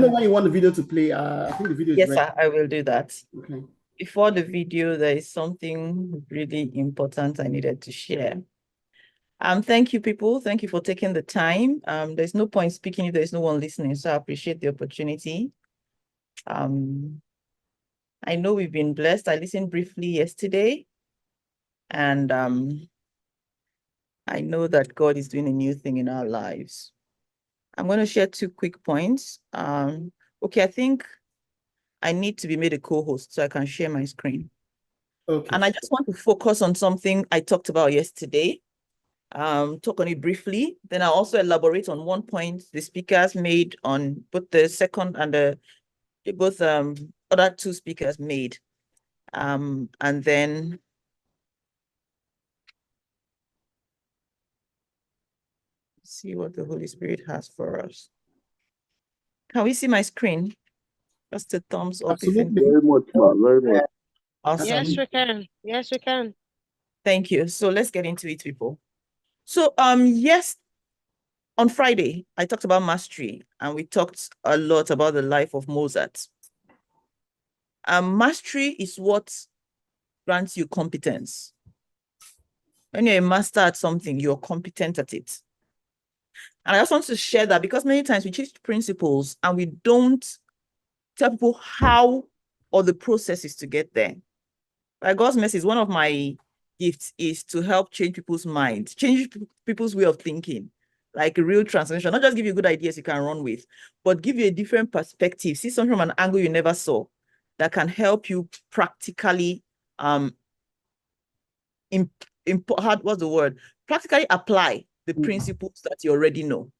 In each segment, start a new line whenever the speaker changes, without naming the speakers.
me know when you want the video to play. I think the video is
Yes,
ready.
sir, I will do that.
Okay.
Before the video, there is something really important I needed to share. Thank you, people. Thank you for taking the time. There's no point speaking if there's no one listening, so I appreciate the opportunity. I know we've been blessed. I listened briefly yesterday, and I know that God is doing a new thing in our lives. I'm going to share 2 quick points. Okay, I think I need to be made a co-host so I can share my screen.
Okay.
And I just want to focus on something I talked about yesterday. Talk on it briefly. Then I'll also elaborate on one point the speakers made on both the second and the both other 2 speakers made. And then see what the Holy Spirit has for us. Can we see my screen? Just a thumbs up.
Absolutely.
Very much, man. Very much.
Awesome.
Yes, we can. Yes, we can.
Thank you. So let's get into it, people. So yes, on Friday, I talked about mastery, and we talked a lot about the life of Mozart. Mastery is what grants you competence. When you're a master at something, you're competent at it. And I just want to share that because many times we teach principles and we don't tell people how or the process is to get there. By God's mercy, one of my gifts is to help change people's minds, change people's way of thinking, like a real transformation, not just give you good ideas you can run with, but give you a different perspective, see something from an angle you never saw that can help you practically, what's the word? Practically apply the principles that you already know.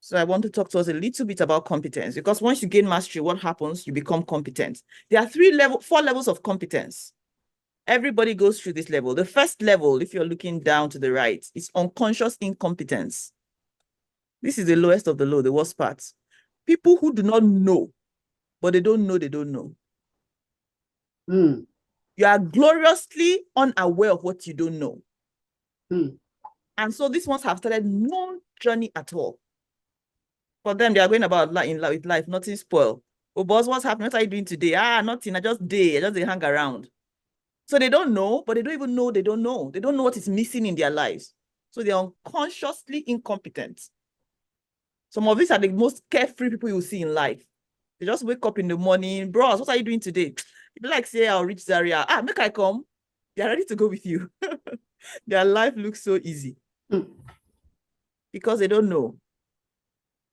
So I want to talk to us a little bit about competence, because once you gain mastery, what happens? You become competent. There are 4 levels of competence. Everybody goes through this level. The first level, if you're looking down to the right, is unconscious incompetence. This is the lowest of the low, the worst part. People who do not know, but they don't know they don't know. You are gloriously unaware of what you don't know. And so these ones have started no journey at all. For them, they are going about with life, nothing spoiled. Oh, boss, what's happening? What are you doing today? Nothing. I just hang around. So they don't know, but they don't even know they don't know. They don't know what is missing in their lives. So they're unconsciously incompetent. Some of these are the most carefree people you see in life. They just wake up in the morning, bros, what are you doing today? If you like, say, I'll reach Zaria. Make I come. They're ready to go with you. Their life looks so easy. Because they don't know.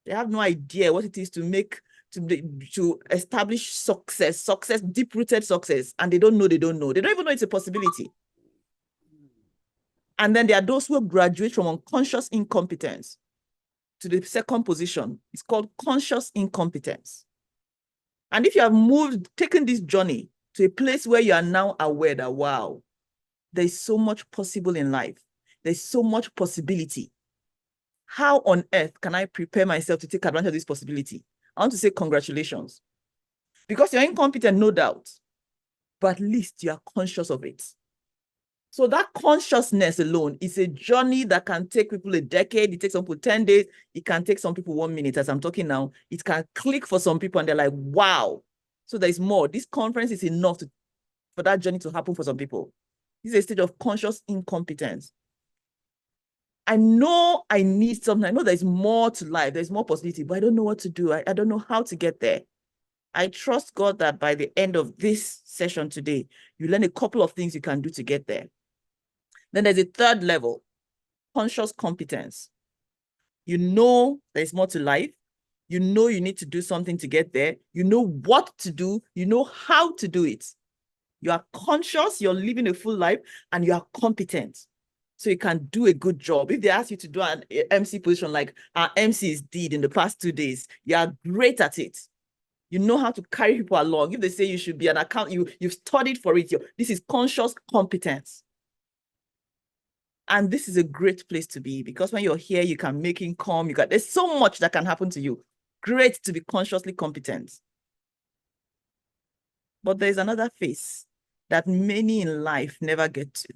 They have no idea what it is to establish success, deep-rooted success, and they don't know they don't know. They don't even know it's a possibility. And then there are those who graduate from unconscious incompetence to the second position. It's called conscious incompetence. And if you have taken this journey to a place where you are now aware that, wow, there's so much possible in life. There's so much possibility. How on earth can I prepare myself to take advantage of this possibility? I want to say congratulations. Because you're incompetent, no doubt, but at least you are conscious of it. So that consciousness alone is a journey that can take people a decade. It takes some people 10 days. It can take some people 1 minute. As I'm talking now, it can click for some people and they're like, wow. So there's more. This conference is enough for that journey to happen for some people. This is a stage of conscious incompetence. I know I need something. I know there's more to life. There's more possibility, but I don't know what to do. I don't know how to get there. I trust God that by the end of this session today, you learn a couple of things you can do to get there. Then there's a third level, conscious competence. You know there's more to life. You know you need to do something to get there. You know what to do. You know how to do it. You are conscious, you're living a full life, and you are competent. So you can do a good job. If they ask you to do an MC position like our MCs did in the past 2 days, you are great at it. You know how to carry people along. If they say you should be an accountant, you've studied for it. This is conscious competence. And this is a great place to be, because when you're here, you can make income. There's so much that can happen to you. Great to be consciously competent. But there's another phase that many in life never get to.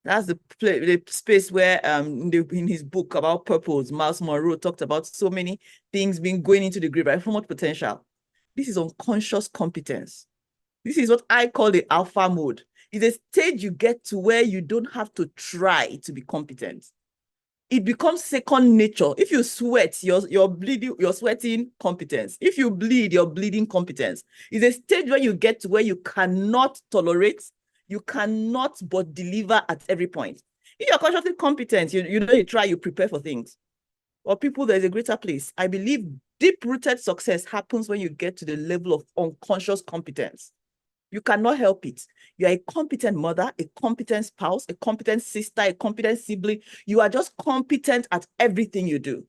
That's the space where in his book about purpose, Miles Monroe talked about so many things being going into the grave, right? So much potential. This is unconscious competence. This is what I call the alpha mode. It's a stage you get to where you don't have to try to be competent. It becomes second nature. If you sweat, you're bleeding, you're sweating competence. If you bleed, you're bleeding competence. It's a stage where you get to where you cannot tolerate, you cannot but deliver at every point. If you're consciously competent, you know you try, you prepare for things. Or people, there's a greater place. I believe deep-rooted success happens when you get to the level of unconscious competence. You cannot help it. You are a competent mother, a competent spouse, a competent sister, a competent sibling. You are just competent at everything you do.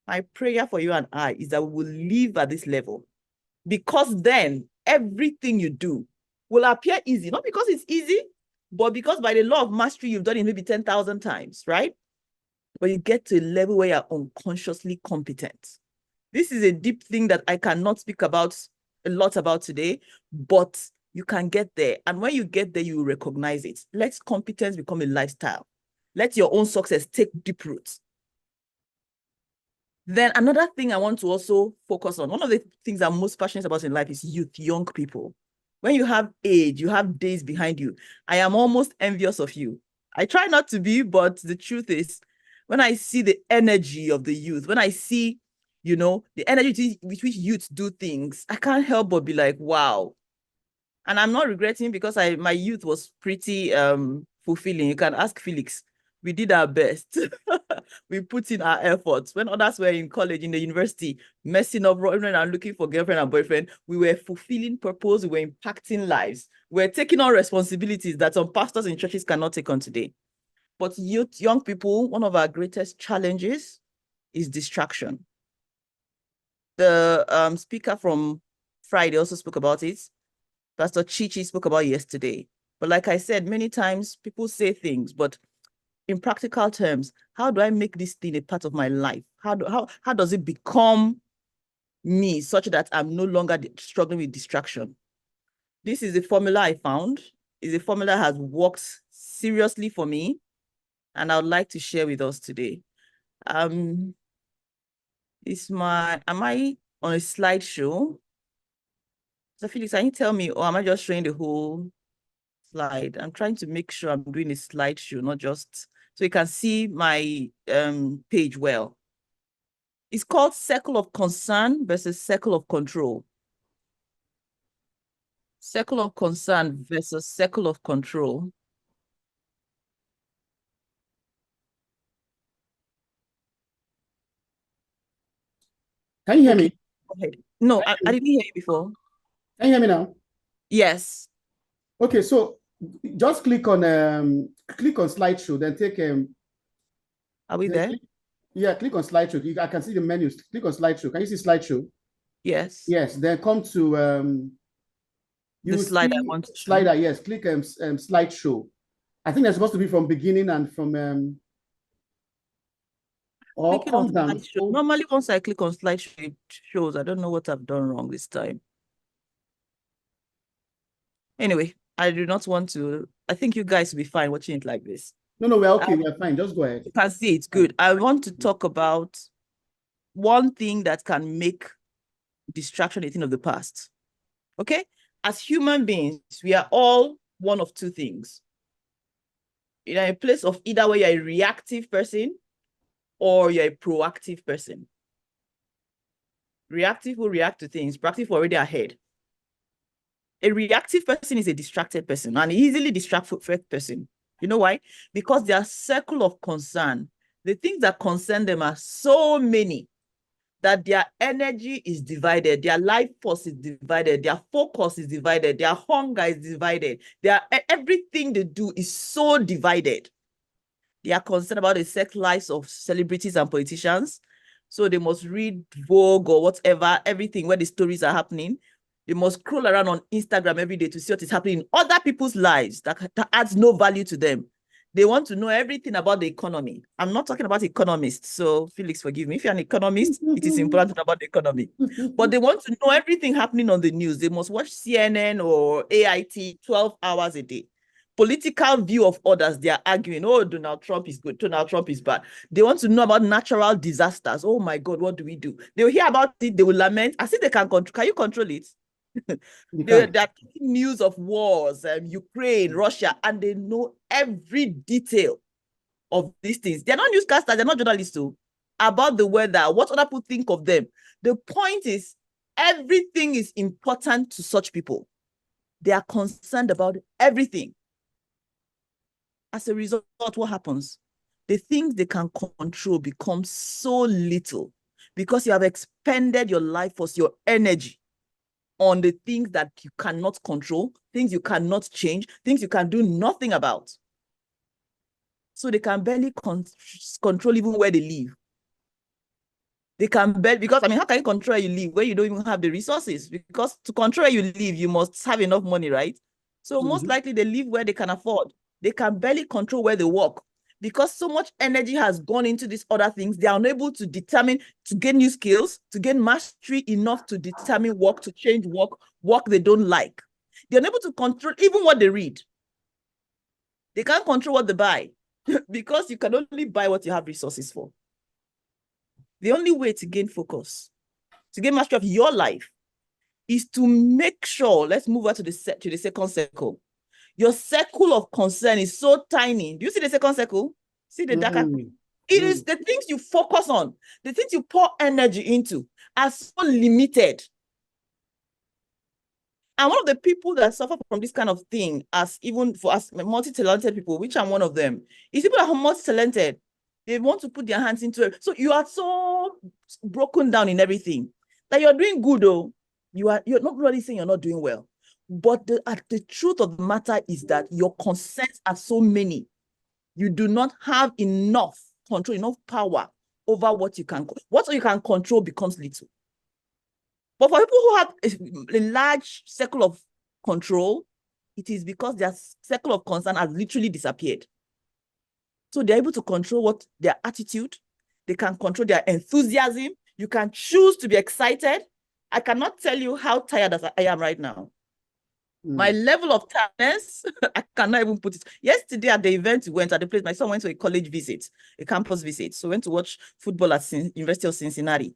My prayer for you and I is that we will live at this level, because then everything you do will appear easy, not because it's easy, but because by the law of mastery, you've done it maybe 10,000 times, right? But you get to a level where you're unconsciously competent. This is a deep thing that I cannot speak about a lot about today, but you can get there. And when you get there, you recognize it. Let competence become a lifestyle. Let your own success take deep roots. Then another thing I want to also focus on, one of the things I'm most passionate about in life is youth, young people. When you have age, you have days behind you. I am almost envious of you. I try not to be, but the truth is, when I see the energy of the youth, when I see, you know, the energy with which youth do things, I can't help but be like, wow. And I'm not regretting, because my youth was pretty fulfilling. You can ask Felix. We did our best. We put in our efforts. When others were in college, in the university, messing up, running and looking for girlfriend and boyfriend, we were fulfilling purpose. We were impacting lives. We're taking on responsibilities that some pastors in churches cannot take on today. But youth, young people, one of our greatest challenges is distraction. The speaker from Friday also spoke about it. Pastor Chichi spoke about yesterday. But like I said, many times people say things, but in practical terms, how do I make this thing a part of my life? How does it become me such that I'm no longer struggling with distraction? This is a formula I found. It's a formula that has worked seriously for me, and I would like to share with us today. Am I on a slideshow? So Felix, can you tell me, or am I just showing the whole slide? I'm trying to make sure I'm doing a slideshow, not just, so you can see my page well. It's called circle of concern versus circle of control. Circle of concern versus circle of control.
Can you hear
Okay.
me?
Go ahead. No, I didn't hear you before.
Can you hear me now?
Yes.
Okay, so just click on slideshow, then take
Are we there?
click on slideshow. I can see the menus. Click on slideshow. Can you see slideshow?
Yes.
Yes. Then come to
The slide I want to show.
slider. Yes. Click slideshow. I think they're supposed to be from beginning and from or
Clicking
come
on
down.
slideshow. Normally, once I click on slideshow, it shows. I don't know what I've done wrong this time. Anyway, I do not want to. I think you guys will be fine watching it like this.
No, we're okay. We're fine. Just go ahead.
You can see it's good. I want to talk about one thing that can make distraction a thing of the past. Okay? As human beings, we are all one of two things. You're in a place of either where you're a reactive person or you're a proactive person. Reactive will react to things. Proactive already ahead. A reactive person is a distracted person, an easily distracted person. You know why? Because their circle of concern, the things that concern them are so many that their energy is divided, their life force is divided, their focus is divided, their hunger is divided, everything they do is so divided. They are concerned about the sex lives of celebrities and politicians. So they must read Vogue or whatever, everything where the stories are happening. They must scroll around on Instagram every day to see what is happening in other people's lives that adds no value to them. They want to know everything about the economy. I'm not talking about economists, so Felix, forgive me. If you're an economist, it is important to know about the economy. But they want to know everything happening on the news. They must watch CNN or AIT 12 hours a day. political view of others. They are arguing, oh, Donald Trump is good, Donald Trump is bad. They want to know about natural disasters. Oh my God, what do we do? They will hear about it, they will lament. I think they can control. Can you control it? They're taking news of wars, Ukraine, Russia, and they know every detail of these things. They're not newscasters, they're not journalists too, about the weather, what other people think of them. The point is, everything is important to such people. They are concerned about everything. As a result, what happens? The things they can control become so little because you have expended your life force, your energy on the things that you cannot control, things you cannot change, things you can do nothing about. So they can barely control even where they live. They can barely, because I mean, how can you control where you live when you don't even have the resources? Because to control where you live, you must have enough money, right? So most likely they live where they can afford. They can barely control where they work because so much energy has gone into these other things. They are unable to determine, to gain new skills, to gain mastery enough to determine work, to change work they don't like. They're unable to control even what they read. They can't control what they buy because you can only buy what you have resources for. The only way to gain focus, to gain mastery of your life, is to make sure, let's move on to the second circle. Your circle of concern is so tiny. Do you see the second circle? See the darker? It is the things you focus on, the things you pour energy into are so limited. And one of the people that suffer from this kind of thing, as even for us multi-talented people, which I'm one of them, is people that are multi-talented. They want to put their hands into it. So you are so broken down in everything that you're doing good, though. You're not really saying you're not doing well. But the truth of the matter is that your concerns are so many. You do not have enough control, enough power over what you can. What you can control becomes little. But for people who have a large circle of control, it is because their circle of concern has literally disappeared. So they're able to control their attitude. They can control their enthusiasm. You can choose to be excited. I cannot tell you how tired I am right now. My level of tiredness, I cannot even put it. Yesterday at the event we went at the place, my son went to a college visit, a campus visit. So went to watch football at University of Cincinnati.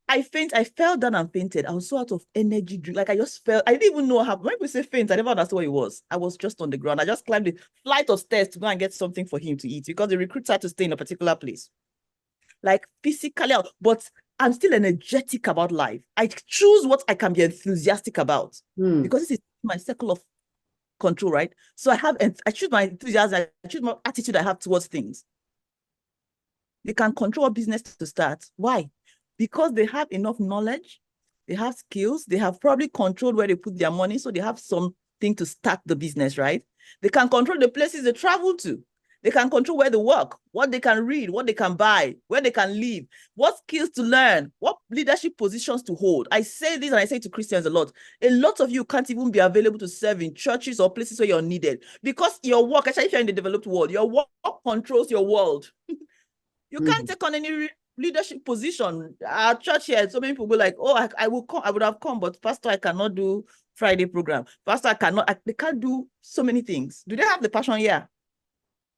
I fell down and fainted. I was so out of energy. Like I just felt, I didn't even know how, when people say faint, I never understood what it was. I was just on the ground. I just climbed the flight of stairs to go and get something for him to eat because the recruits had to stay in a particular place. Like physically out, but I'm still energetic about life. I choose what I can be enthusiastic about because this is my circle of control, right? So I choose my enthusiasm, I choose my attitude I have towards things. They can control what business to start. Why? Because they have enough knowledge, they have skills, they have probably controlled where they put their money, so they have something to start the business, right? They can control the places they travel to. They can control where they work, what they can read, what they can buy, where they can live, what skills to learn, what leadership positions to hold. I say this and I say to Christians a lot. A lot of you can't even be available to serve in churches or places where you're needed because your work, especially if you're in the developed world, your work controls your world. You can't take on any leadership position. Our church here, so many people go like, oh, I will come, I would have come, but Pastor, I cannot do Friday program. Pastor, they can't do so many things. Do they have the passion? Yeah.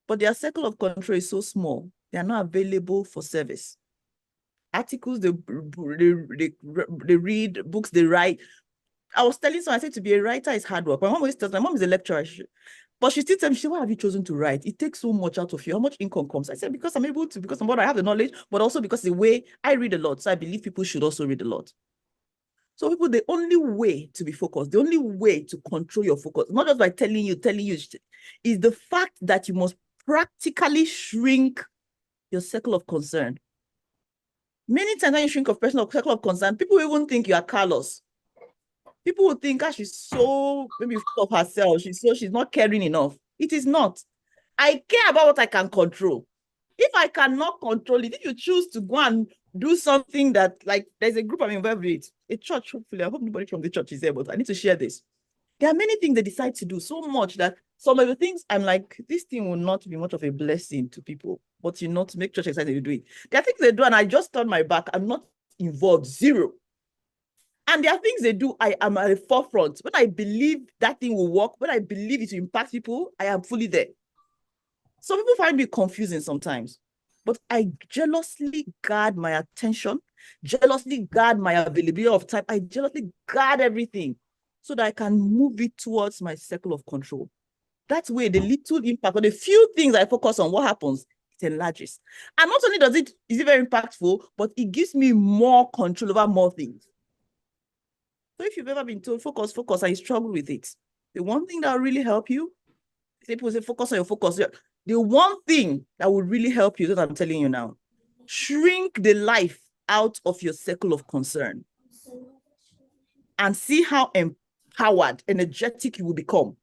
But their circle of control is so small. They are not available for service. Articles, they read, books they write. I was telling someone, I said to be a writer is hard work. My mom always tells me, my mom is a lecturer, but she still tells me, she said, why have you chosen to write? It takes so much out of you. How much income comes? I said, because I'm able to, because I have the knowledge, but also because the way I read a lot. So I believe people should also read a lot. So people, the only way to be focused, the only way to control your focus, not just by telling you, is the fact that you must practically shrink your circle of concern. Many times when you shrink your personal circle of concern, people even think you are callous. People will think, she's so maybe full of herself. She's not caring enough. It is not. I care about what I can control. If I cannot control it, if you choose to go and do something that, like, there's a group I'm involved with, a church, hopefully, I hope nobody from the church is there, but I need to share this. There are many things they decide to do so much that some of the things I'm like, this thing will not be much of a blessing to people, but to make church excited to do it. There are things they do, and I just turn my back. I'm not involved, zero. And there are things they do, I am at the forefront. When I believe that thing will work, when I believe it will impact people, I am fully there. Some people find me confusing sometimes, but I jealously guard my attention, jealously guard my availability of time. I jealously guard everything so that I can move it towards my circle of control. That way, the little impact or the few things I focus on, what happens? It enlarges. And not only is it very impactful, but it gives me more control over more things. So if you've ever been told, focus, and you struggle with it, the one thing that will really help you, people say, focus on your focus. The one thing that will really help you, that I'm telling you now, shrink the life out of your circle of concern and see how empowered, energetic you will become,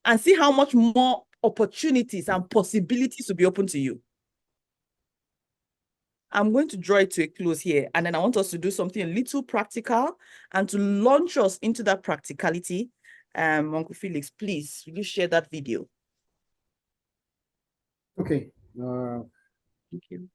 and see how much more opportunities and possibilities will be open to you. I'm going to draw it to a close here, and then I want us to do something a little practical and to launch us into that practicality. Uncle Felix, please, will you share that video?
Okay.
Thank you.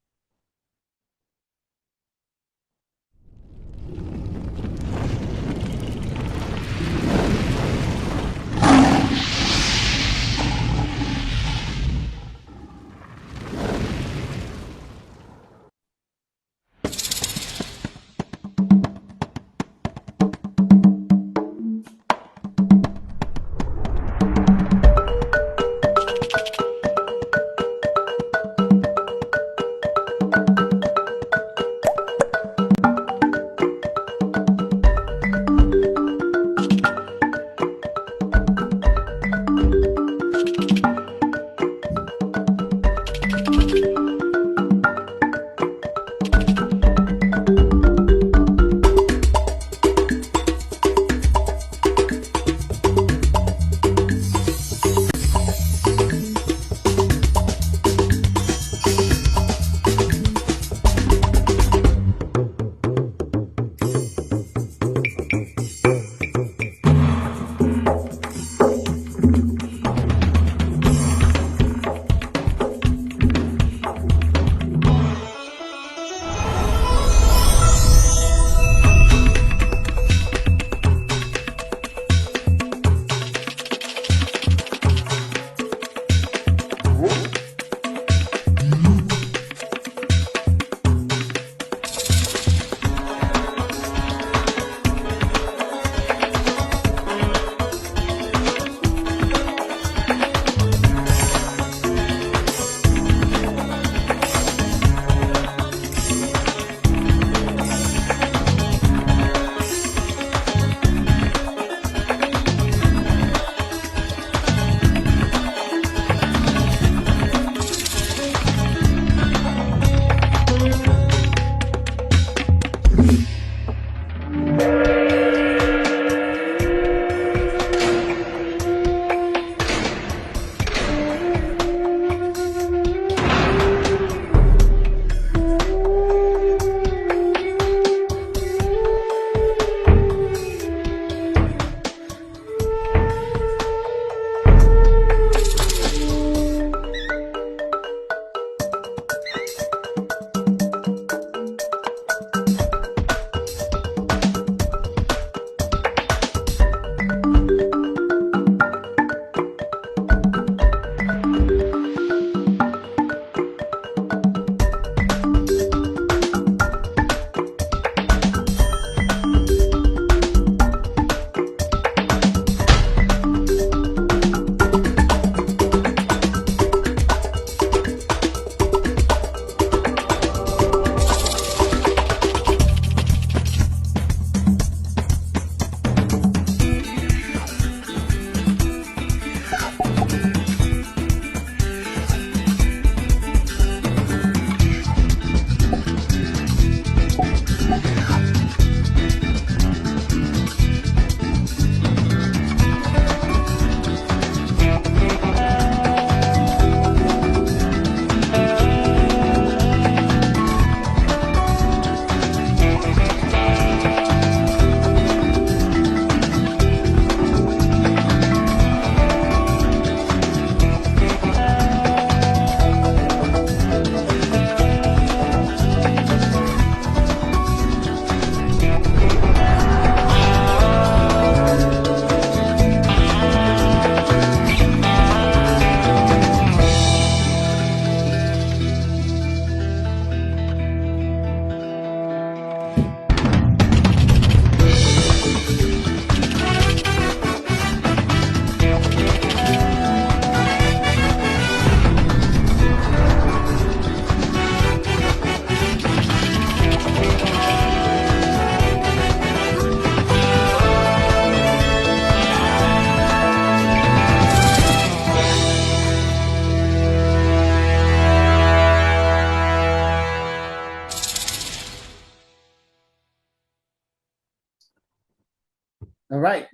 All right.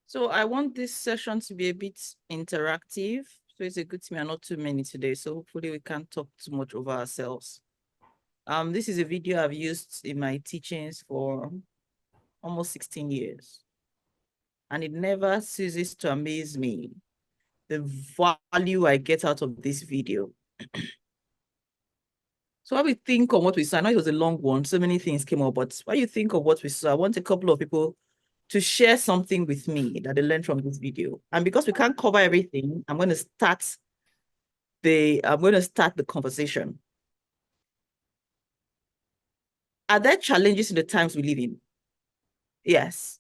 So I want this session to be a bit interactive. So it's a good thing we are not too many today. So hopefully we can't talk too much over ourselves. This is a video I've used in my teachings for almost 16 years. And it never ceases to amaze me, the value I get out of this video. So while we think of what we saw, I know it was a long one, so many things came up, but while you think of what we saw, I want a couple of people to share something with me that they learned from this video. And because we can't cover everything, I'm going to start the conversation. Are there challenges in the times we live in? Yes.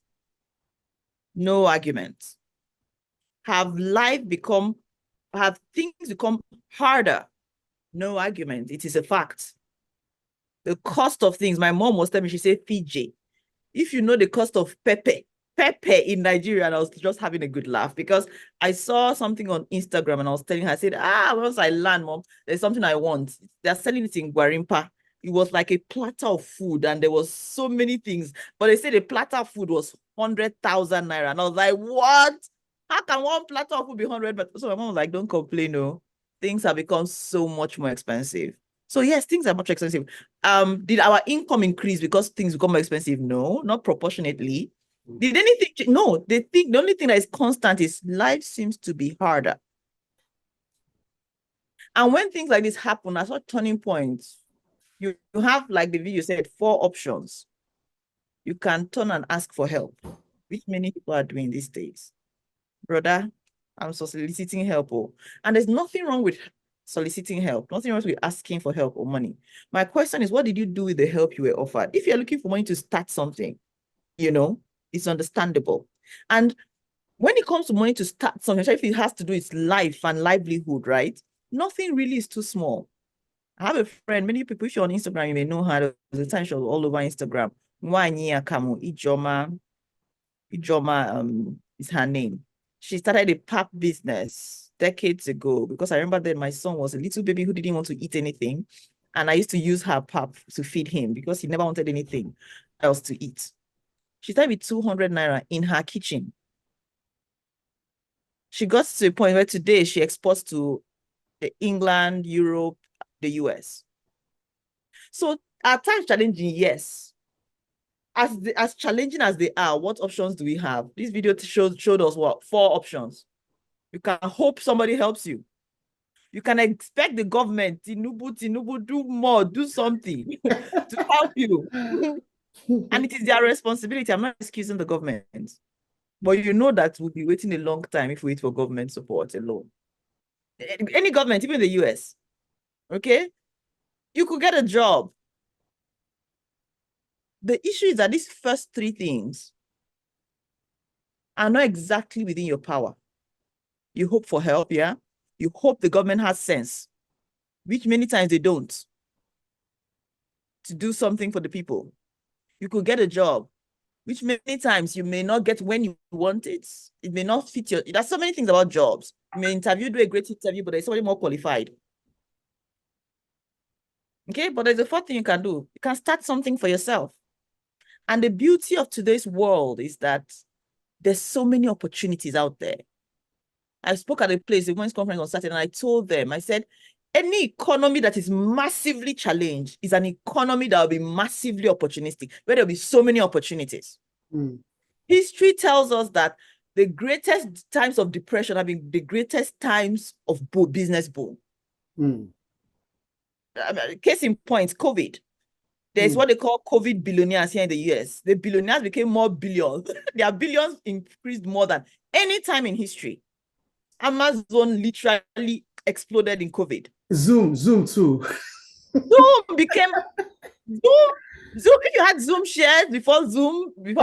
No argument. Have things become harder? No argument. It is a fact. The cost of things, my mom was telling me, she said, Fijeh, if you know the cost of pepper in Nigeria, and I was just having a good laugh because I saw something on Instagram and I was telling her, I said, once I land, Mom, there's something I want. They're selling it in Guarimpa. It was like a platter of food and there was so many things, but they said the platter of food was 100,000 naira. And I was like, what? How can one platter of food be 100? But so my mom was like, don't complain, no. Things have become so much more expensive. So yes, things are much expensive. Did our income increase because things become more expensive? No, not proportionately. Did anything change? No, the only thing that is constant is life seems to be harder. And when things like this happen, as a turning points, you have, like the video said, 4 options. You can turn and ask for help, which many people are doing these days. Brother, I'm soliciting help. And there's nothing wrong with soliciting help, nothing wrong with asking for help or money. My question is, what did you do with the help you were offered? If you're looking for money to start something, it's understandable. And when it comes to money to start something, especially if it has to do with life and livelihood, right? Nothing really is too small. I have a friend, many people, if you're on Instagram, you may know her. There's a time she was all over Instagram. Ijoma is her name. She started a pap business decades ago because I remember that my son was a little baby who didn't want to eat anything. And I used to use her pap to feed him because he never wanted anything else to eat. She started with 200 naira in her kitchen. She got to a point where today she exports to England, Europe, the US. So at times challenging, yes. As challenging as they are, what options do we have? This video showed us what? 4 options. You can hope somebody helps you. You can expect the government, Tinubu, do more, do something to help you. And it is their responsibility. I'm not excusing the government. But you know that we'll be waiting a long time if we wait for government support alone. Any government, even the US, okay? You could get a job. The issue is that these first 3 things are not exactly within your power. You hope for help, yeah? You hope the government has sense, which many times they don't, to do something for the people. You could get a job, which many times you may not get when you want it. It may not fit your... There's so many things about jobs. You may do a great interview, but there's somebody more qualified. Okay, but there's a 4th thing you can do. You can start something for yourself. And the beauty of today's world is that there's so many opportunities out there. I spoke at a place, a women's conference on Saturday, and I told them, I said, any economy that is massively challenged is an economy that will be massively opportunistic, where there'll be so many opportunities. History tells us that the greatest times of depression have been the greatest times of business boom. Case in point, COVID. There's what they call COVID billionaires here in the US. The billionaires became more billions. Their billions increased more than any time in history. Amazon literally exploded in COVID.
Zoom too.
Zoom became Zoom. If you had Zoom shares before COVID,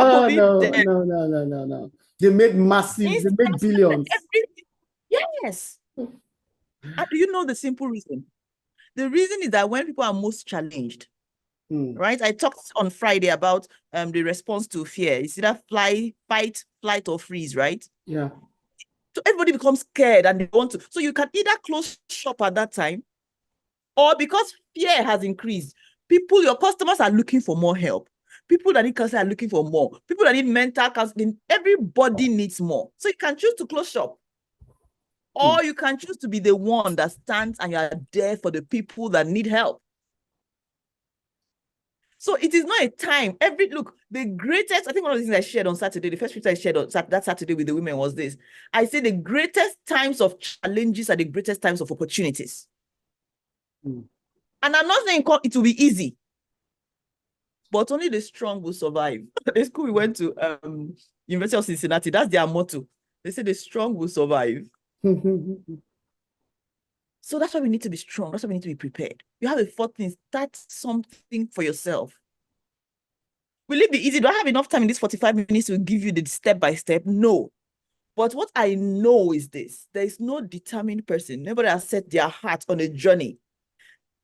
no. They made massive, they made billions.
Yes. And do you know the simple reason? The reason is that when people are most challenged, right? I talked on Friday about the response to fear. It's either fight, flight, or freeze, right?
Yeah.
So everybody becomes scared and they want to. So you can either close shop at that time, or because fear has increased, your customers are looking for more help. People that need counseling are looking for more. People that need mental counseling, everybody needs more. So you can choose to close shop. Or you can choose to be the one that stands and you are there for the people that need help. So it is not a time. The greatest, I think one of the things I shared on Saturday, the first picture I shared on that Saturday with the women was this. I said the greatest times of challenges are the greatest times of opportunities. And I'm not saying it will be easy, but only the strong will survive. The school we went to, University of Cincinnati, that's their motto. They say the strong will survive. So that's why we need to be strong. That's why we need to be prepared. You have a fourth thing, start something for yourself. Will it be easy? Do I have enough time in these 45 minutes to give you the step-by-step? No. But what I know is this. There is no determined person. Nobody has set their heart on a journey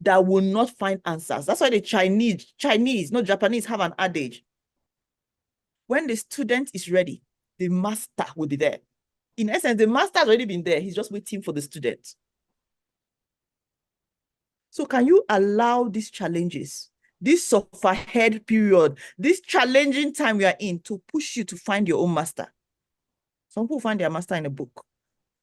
that will not find answers. That's why the Chinese, not Japanese, have an adage. When the student is ready, the master will be there. In essence, the master has already been there. He's just waiting for the student. So can you allow these challenges, this suffer-head period, this challenging time we are in to push you to find your own master? Some people find their master in a book.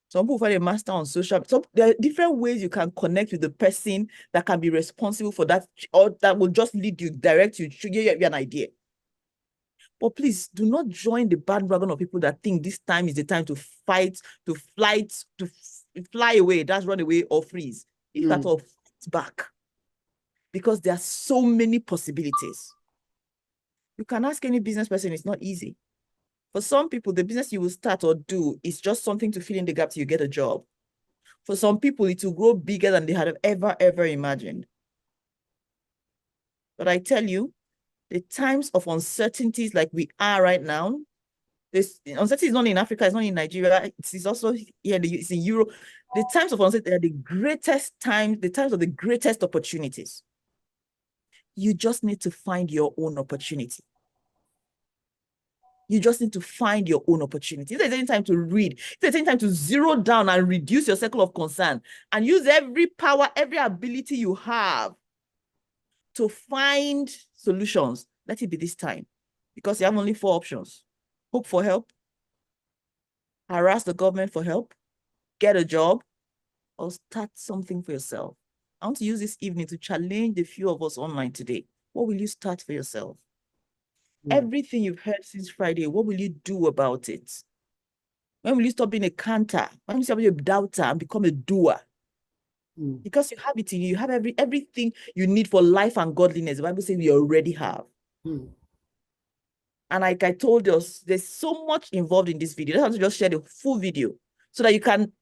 Some people find a master on social. So there are different ways you can connect with the person that can be responsible for that, or that will just lead you, direct you, give you an idea. But please do not join the bandwagon of people that think this time is the time to fight, to fly away, that's run away or freeze. If at all, back, because there are so many possibilities. You can ask any business person, it's not easy. For some people, the business you will start or do is just something to fill in the gap till you get a job. For some people, it will grow bigger than they had ever imagined. But I tell you, the times of uncertainties like we are right now, this uncertainty is not in Africa, it's not in Nigeria, it's also here, it's in Europe. The times of uncertainty are the greatest times, the times of the greatest opportunities. You just need to find your own opportunity. You just need to find your own opportunity. If there's any time to read, if there's any time to zero down and reduce your circle of concern and use every power, every ability you have to find solutions, let it be this time. Because you have only 4 options. Hope for help, harass the government for help, get a job, or start something for yourself. I want to use this evening to challenge the few of us online today. What will you start for yourself? Everything you've heard since Friday, what will you do about it? When will you stop being a canter? When will you stop being a doubter and become a doer? Because you have it in you. You have everything you need for life and godliness. The Bible says we already have. And like I told us, there's so much involved in this video. I want to just share the full video so that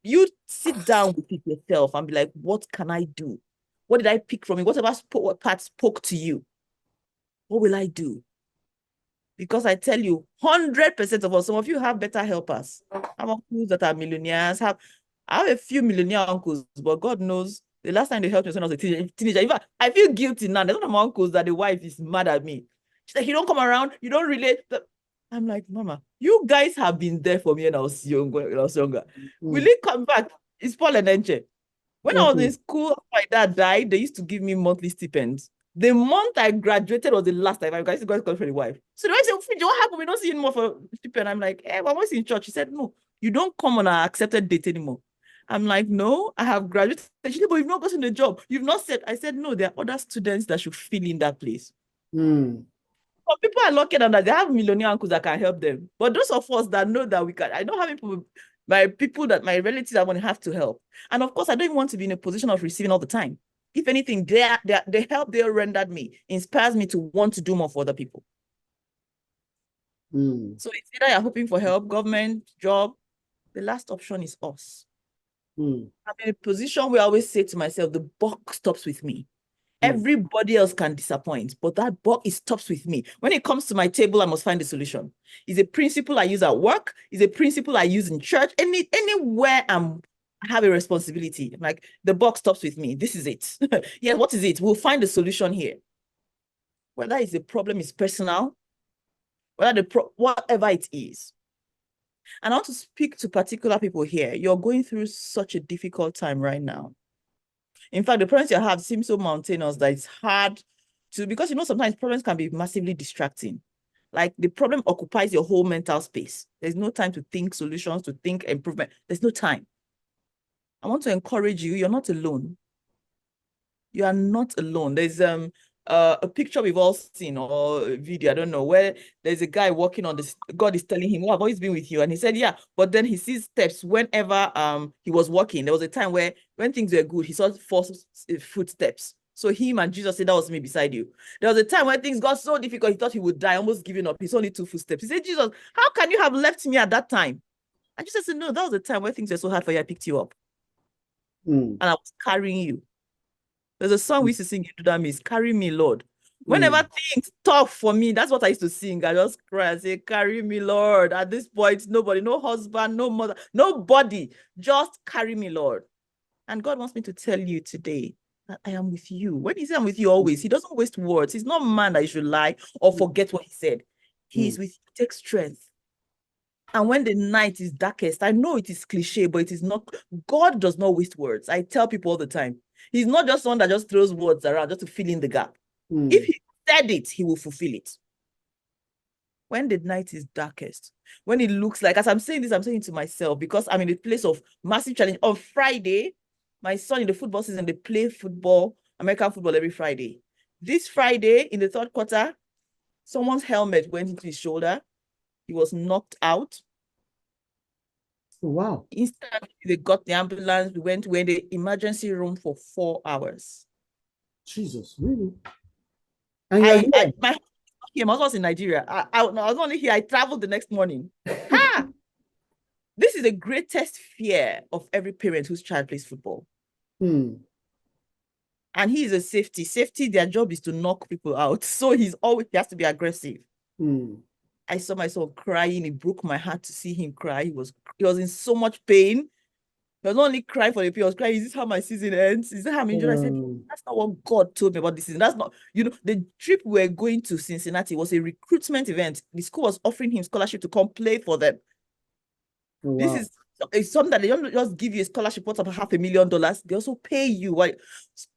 you sit down with it yourself and be like, what can I do? What did I pick from it? What part spoke to you? What will I do? Because I tell you, 100% of us, some of you have better helpers. I have uncles that are millionaires. I have a few millionaire uncles, but God knows the last time they helped me when I was a teenager. In fact, I feel guilty now. There's one of my uncles that the wife is mad at me. She's like, you don't come around, you don't relate. I'm like, Mama, you guys have been there for me when I was younger. Will it come back? It's Paul and Enche. When I was in school, my dad died, they used to give me monthly stipends. The month I graduated was the last time I got called for the wife. So the wife said, Fijeh, what happened? We don't see you anymore for stipend. I'm like, I was in church. She said, no, you don't come on our accepted date anymore. I'm like, no, I have graduated. She said, but you've not gotten the job. You've not said. I said, no, there are other students that should fill in that place. But people are lucky enough that they have millionaire uncles that can help them. But those of us that know that we can, I don't have people, my relatives that want to have to help. And of course, I don't even want to be in a position of receiving all the time. If anything, the help they rendered me inspires me to want to do more for other people. So it's either you're hoping for help, government, job. The last option is us. I'm in a position where I always say to myself, the buck stops with me. Everybody else can disappoint, but that buck, it stops with me. When it comes to my table, I must find a solution. It's a principle I use at work. It's a principle I use in church. Anywhere I have a responsibility. Like, the buck stops with me. This is it. Yeah, what is it? We'll find a solution here. Whether it's a problem is personal, whatever it is. And I want to speak to particular people here. You're going through such a difficult time right now. In fact, the problems you have seem so mountainous that it's hard because sometimes problems can be massively distracting. Like the problem occupies your whole mental space. There's no time to think solutions, to think improvement. There's no time. I want to encourage you. You're not alone. You are not alone. There's a picture we've all seen, or a video, I don't know, where there's a guy walking on this. God is telling him, "Oh, I've always been with you." And he said, "Yeah," but then he sees steps whenever he was walking. There was a time where when things were good, he saw 4 footsteps. So him and Jesus said, "That was me beside you." There was a time when things got so difficult, he thought he would die, almost giving up. He saw only 2 footsteps. He said, "Jesus, how can you have left me at that time?" And Jesus said, "No, that was the time when things were so hard for you, I picked you up. And I was carrying you." There's a song we used to sing, "You do that means carry me, Lord." Whenever things tough for me, that's what I used to sing. I just cry and say, "Carry me, Lord." At this point, nobody, no husband, no mother, nobody, just carry me, Lord. And God wants me to tell you today that I am with you. When he says I'm with you always, he doesn't waste words. He's not man that you should lie or forget what he said. He's with you. Take strength. And when the night is darkest, I know it is cliche, but it is not. God does not waste words. I tell people all the time. He's not just someone that just throws words around just to fill in the gap. If he said it, he will fulfill it. When the night is darkest, when it looks like, as I'm saying this, I'm saying it to myself because I'm in a place of massive challenge. On Friday, my son in the football season, they play football, American football every Friday. This Friday, in the 3rd quarter, someone's helmet went into his shoulder. He was knocked out.
Wow.
Instantly, they got the ambulance. We went in the emergency room for 4 hours.
Jesus, really? And I
was in Nigeria. I was only here. I traveled the next morning. Ha! This is the greatest fear of every parent whose child plays football. And he is a safety. Safety, their job is to knock people out. So he has to be aggressive. I saw my son crying. It broke my heart to see him cry. He was in so much pain. He was not only crying for the pain, he was crying, "Is this how my season ends? Is that how I'm injured?" I said, "That's not what God told me about this season. That's not, the trip we were going to Cincinnati was a recruitment event. The school was offering him scholarship to come play for them. Wow. This is something that they don't just give you a scholarship worth of $500,000. They also pay you.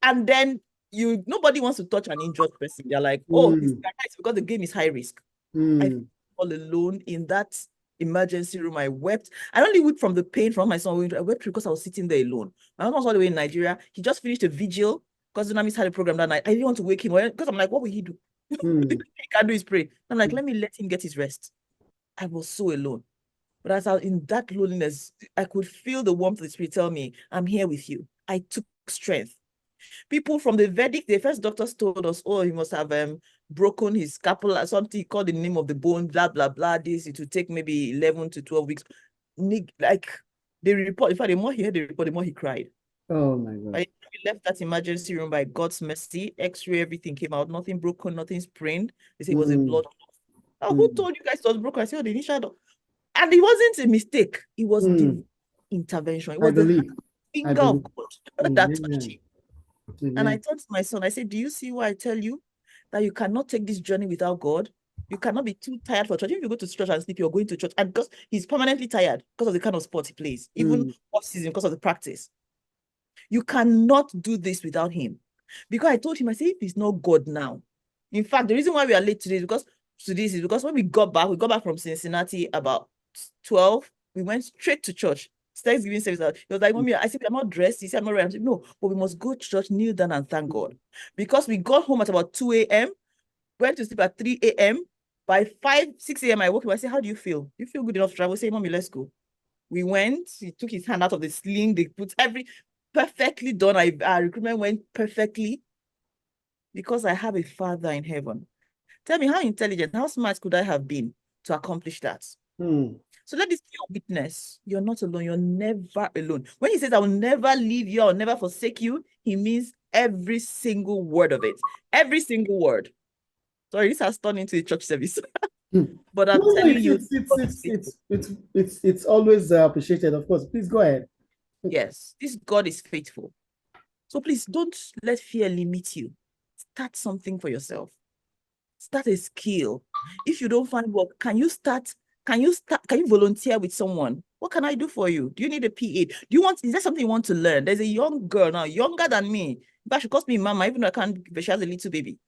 And then nobody wants to touch an injured person. They're like, "Oh, this guy is because the game is high risk." I felt all alone in that emergency room. I wept. I only wept from the pain from my son. I wept because I was sitting there alone. My husband was all the way in Nigeria. He just finished a vigil because Dunamis had a program that night. I didn't want to wake him because I'm like, what will he do? He can do is pray. I'm like, let me let him get his rest. I was so alone. But as I was in that loneliness, I could feel the warmth of the Spirit tell me, "I'm here with you." I took strength. People from the verdict, the first doctors told us, "Oh, he must have broken his scapula," something called the name of the bone, blah, blah, blah. This, it would take maybe 11 to 12 weeks. Like, the report, in fact, the more he heard the report, the more he cried. Oh, my God. I left that emergency room by God's mercy. X-ray, everything came out. Nothing broken, nothing sprained. They say it was a blood loss. Oh, who told you guys it was broken? I said, "Oh, the initial." And it wasn't a mistake. It was the intervention. It was the finger of God that touched him. And I told my son, I said, "Do you see why I tell you that you cannot take this journey without God? You cannot be too tired for church. If you go to church and sleep, you're going to church." And because he's permanently tired because of the kind of sport he plays, even off season because of the practice. You cannot do this without him. Because I told him, I said, if he's not God now. In fact, the reason why we are late today is because when we got back from Cincinnati about 12, we went straight to church. Thanksgiving service. He was like, "Mommy," I said, "I'm not dressed." He said, "I'm not ready." I said, "No, but we must go to church, kneel down and thank God." Because we got home at about 2 a.m., went to sleep at 3 a.m. By 6 a.m., I woke up. I said, "How do you feel? You feel good enough to travel?" I said, "Mommy, let's go." We went. He took his hand out of the sling. They put perfectly done. Our recruitment went perfectly because I have a Father in heaven. Tell me, how intelligent, how smart could I have been to accomplish that? So let this be your witness. You're not alone. You're never alone. When he says, "I will never leave you, I'll never forsake you," he means every single word of it. Every single word. Sorry, this has turned into a church service. But I'm telling you,
it's always appreciated, of course. Please go ahead.
Yes, this God is faithful. So please don't let fear limit you. Start something for yourself. Start a skill. If you don't find work, can you volunteer with someone? What can I do for you? Do you need a PA? Is there something you want to learn? There's a young girl now, younger than me, but she calls me mama, even though she has a little baby.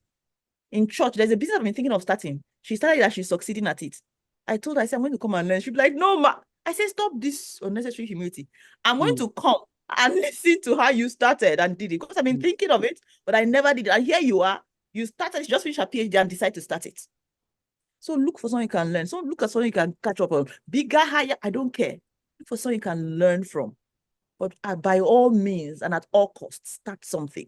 in church, there's a business I've been thinking of starting. She started that, she's succeeding at it. I told her, I said, I'm going to come and learn. She'd be like, no, ma. I said, stop this unnecessary humility. I'm going to come and listen to how you started and did it. Because I've been thinking of it, but I never did it. And here you are. You started, you just finished a PhD and decide to start it. So look for something you can learn. So look at something you can catch up on. Bigger, higher, I don't care. Look for something you can learn from. But by all means and at all costs, start something.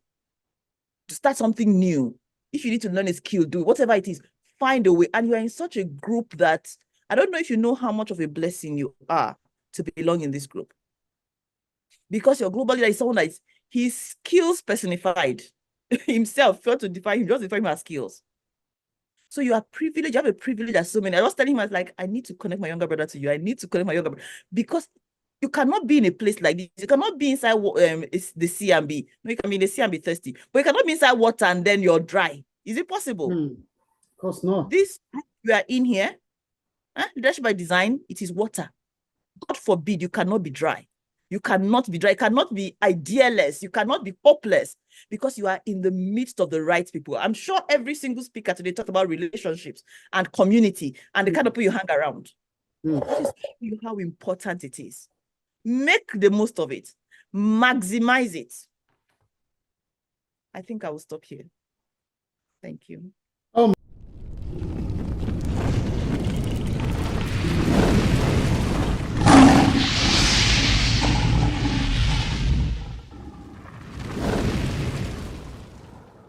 To start something new. If you need to learn a skill, do it. Whatever it is, find a way. And you are in such a group that I don't know if you know how much of a blessing you are to belong in this group. Because your global leader is someone that is his skills personified. Himself failed to define him, just define him as skills. So you are privileged, you have a privilege as so many. I was telling him, I was like, I need to connect my younger brother to you. I need to connect my younger brother. Because you cannot be in a place like this. You cannot be inside the sea and be. No, you can be in the sea and be thirsty. But you cannot be inside water and then you're dry. Is it possible?
Of course not.
This group you are in here, leadership by design, it is water. God forbid you cannot be dry. You cannot be dry. You cannot be idealist. You cannot be hopeless because you are in the midst of the right people. I'm sure every single speaker today talked about relationships and community and the kind of people you hang around. That is showing you how important it is. Make the most of it. Maximize it. I think I will stop here. Thank you.